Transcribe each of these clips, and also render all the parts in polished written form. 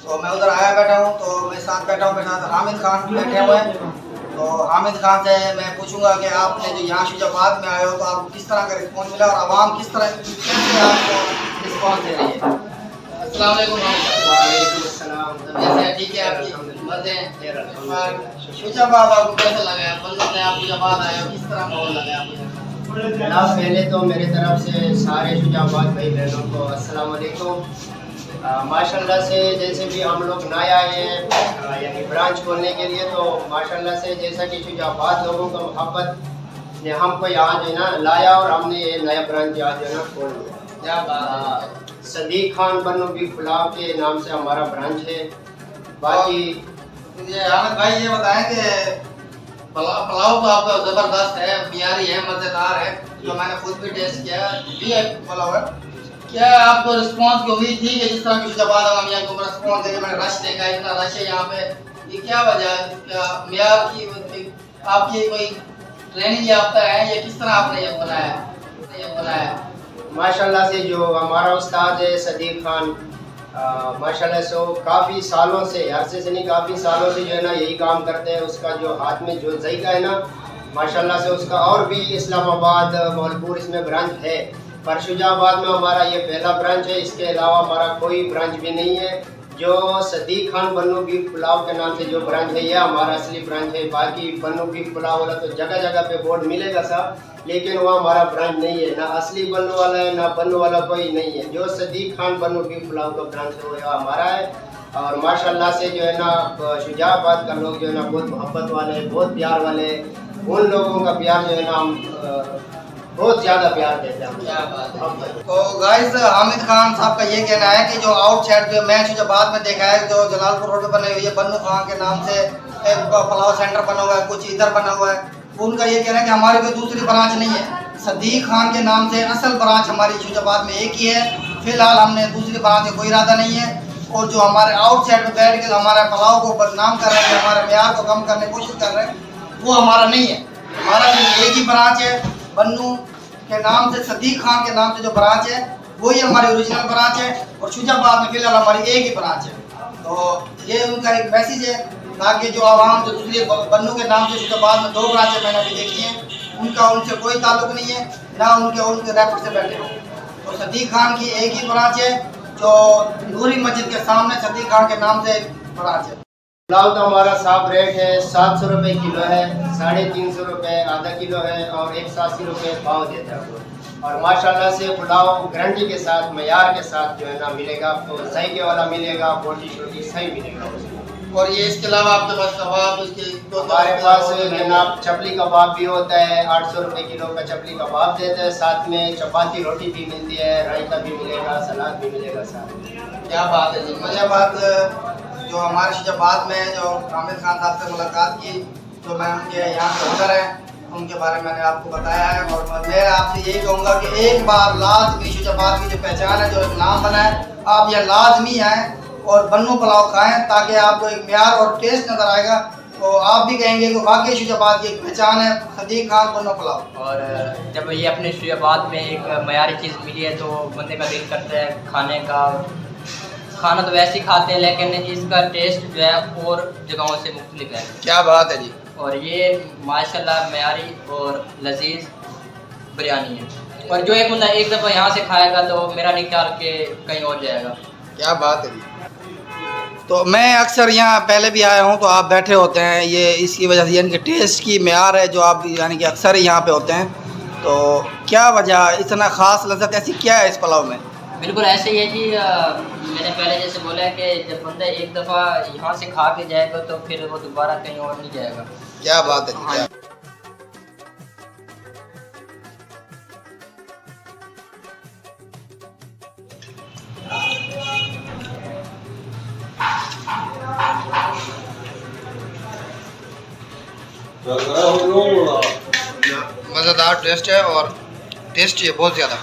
तो मैं उधर आया बैठा हूँ, तो मेरे साथ बैठा हूँ, मेरे साथ हामिद खान बैठे हुए हैं। तो हामिद खान से मैं पूछूंगा कि आपने जो यहाँ शुजाबाद में आए हो तो आपको किस तरह का रिस्पॉन्स मिला और आवाम किस तरह कैसे आपको रिस्पॉन्स दे रही है। अस्सलाम वालेकुम हामिद साहब। वालेकुम अस्सलाम। कैसे हैं? ठीक है आपकी मजे हैं? शुजाबाद आपको कैसा लगा है? बंदों से आप शुजाबाद आए हो, किस तरह माहौल लगा है आपको? जनाब पहले तो मेरी तरफ से सारे शुजाबाद भाई बहनों को अस्सलाम वालेकुम। माशाल्लाह से जैसे भी हम लोग नए आए हैं यानी ब्रांच खोलने के लिए, तो माशाल्लाह से जैसा कि शुजाबाद लोगों का मोहब्बत ने हमको यहाँ जो है ना लाया और हमने ये नया ब्रांच यहाँ जो है ना खोल दिया। क्या बात है? सदीक खान बन्नू बीफ पुलाव के नाम से हमारा ब्रांच है। बाकी ये हामिद भाई ये बताएं कि पुलाव तो आपका ज़बरदस्त है, बिहारी है, मज़ेदार है, जो मैंने खुद भी टेस्ट किया है, भी है पुलाव है। क्या आपको रिस्पॉन्स की उम्मीद थी कि जिस तरह की शुजाबाद हम यहाँ को रिस्पॉन्स देखे? मैंने रश देखा, इतना रश है यहाँ पे, ये क्या वजह है? क्या मियार की आपकी कोई ट्रेनिंग याफ्ता है या किस तरह आपने ये बनाया? माशाल्लाह से जो हमारा उस्ताद है सदीक खान, माशाल्लाह से वो काफ़ी सालों से, अरसे से नहीं काफ़ी सालों से जो है ना यही काम करते हैं। उसका जो हाथ में जो जायका है ना माशाल्लाह से उसका, और भी इस्लामाबाद मौलपुर इसमें ब्रांच है, पर शुजाबाद में हमारा ये पहला ब्रांच है। इसके अलावा हमारा कोई ब्रांच भी नहीं है। जो सदीक खान बन्नू बीफ पुलाव के नाम से जो ब्रांच है ये हमारा असली ब्रांच है। बाकी बन्नू बीफ पुलाव वाला तो जगह जगह पे बोर्ड मिलेगा साहब, लेकिन वो हमारा ब्रांच नहीं है। ना असली बन्नू वाला है ना बन्नू वाला कोई नहीं है। जो सदीक खान बन्नू बीफ पुलाव का ब्रांच है वो हमारा है। और माशाल्लाह से जो है ना शुजाबाद का लोग जो है ना बहुत मोहब्बत वाले, बहुत प्यार वाले, उन लोगों का प्यार जो है ना हम बहुत ज़्यादा प्यार देते हैं। क्या बात है? तो गाइस हामिद खान साहब का ये कहना है कि जो आउटसाइड पे मैं शुजाबाद में देखा है, जो जलालपुर रोड पे बने हुई है बन्नू खान के नाम से एक पुलाव सेंटर बना हुआ है, कुछ इधर बना हुआ है, उनका ये कहना है कि हमारी कोई दूसरी ब्रांच नहीं है। सदीक खान के नाम से असल ब्रांच हमारी शुजाबाद में एक ही है। फिलहाल हमने दूसरी ब्रांच का कोई इरादा नहीं है। और जो हमारे आउटसाइड में बैठ के हमारे पुलाव को बदनाम कर रहे हैं, हमारे म्यार को कम करने की कोशिश कर रहे हैं, वो हमारा नहीं है। हमारा जो एक ही ब्रांच है बन्नू के नाम से, सदीक खान के नाम से जो ब्रांच है वही हमारी ओरिजिनल ब्रांच है। और शुजाबाद में फिलहाल हमारी एक ही ब्रांच है। तो ये उनका एक मैसेज है ताकि जो आवाम जो दूसरे बन्नू के नाम से शुजाबाद में 2 ब्रांचें मैंने अभी देखी हैं, उनका उनसे कोई ताल्लुक नहीं है, ना उनके रेफर से बैठे हो। तो सदीक खान की एक ही ब्रांच है जो नूरी मस्जिद के सामने सदीक खान के नाम से ब्रांच है। पुलाव तो हमारा साफ रेट है, 700 रुपये किलो है, 350 रुपये आधा किलो है और 180 रुपये पाव देता है। और माशाल्लाह से पुलाव गारंटी के साथ, मयार के साथ जो है ना मिलेगा आपको, जायके वाला मिलेगा, बोटी शोटी सही मिलेगा उसमें। और ये इसके अलावा आपके पास कबाब उसके हमारे पास जनाब चपली कबाब भी होता है, 800 रुपये किलो का चपली कबाब देते हैं। साथ में चपाती रोटी भी मिलती है, रायता भी मिलेगा, सलाद भी मिलेगा साथ में। क्या बात है जी। मुझे बात जो हमारे शुजाबाद में जो हामिद खान साहब से मुलाकात की, जो मैं उनके यहाँ के ओनर हैं, उनके बारे में मैंने आपको बताया है। और मैं आपसे यही कहूँगा कि एक बार लाजमी शुजाबाद की जो पहचान है, जो एक नाम बना है, आप यह लाजमी आएँ और बन्नू पुलाव खाएँ, ताकि आपको एक म्यार और टेस्ट नज़र आएगा। तो आप भी कहेंगे कि वाकई शुजाबाद की एक पहचान है सदीक खान बन्नू पुलाव। और जब ये अपने शुजाबाद में एक मयारी चीज़ मिली है तो बंदे का दिल करता है खाने का। खाना तो वैसे ही खाते हैं, लेकिन इसका टेस्ट जो है और जगहों से मुख्तलिफ है। क्या बात है जी। और ये माशाल्लाह मयारी और लजीज बिरयानी है। और जो एक बंदा एक दफ़ा यहाँ से खाएगा तो मेरा नहीं ख्याल कि कहीं और जाएगा। क्या बात है जी। तो मैं अक्सर यहाँ पहले भी आया हूँ, तो आप बैठे होते हैं, ये इसकी वजह से यानी कि टेस्ट की म्यार है जो आप यानी कि अक्सर ही यहाँ पे होते हैं। तो क्या वजह, इतना ख़ास लज़्ज़त ऐसी क्या है इस पुलाव में? बिल्कुल ऐसे ही है जी। मैंने पहले जैसे बोला है कि जब बंदा एक दफ़ा यहाँ से खा के जाएगा तो फिर वो दोबारा कहीं और नहीं जाएगा। क्या बात है जी। मज़ेदार टेस्ट है और टेस्टी है बहुत ज़्यादा।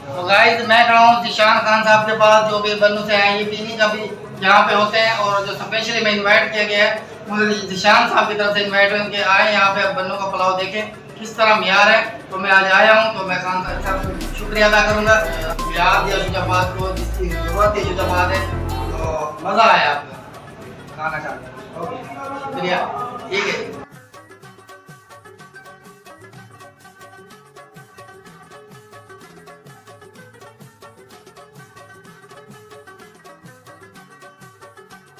तो गाइस मैं खड़ा हूँ ज़ीशान खान साहब के पास, जो भी बन्नू से हैं, ये पीनी का भी यहाँ पे होते हैं। और जो स्पेशली मैं इनवाइट किया गया है, मुझे ज़ीशान साहब की तरफ से इनवाइट हुए कि आए यहाँ पे बन्नू का पुलाव देखें किस तरह म्यार है। तो मैं आज आया हूँ, तो मैं खान साहब का शुक्रिया अदा करूँगा, याद दिया शुजाबाद को, जिसकी ज़रूरत है शुजाबाद है। तो मज़ा आया आपको खाना खा के? ओके, शुक्रिया, ठीक है।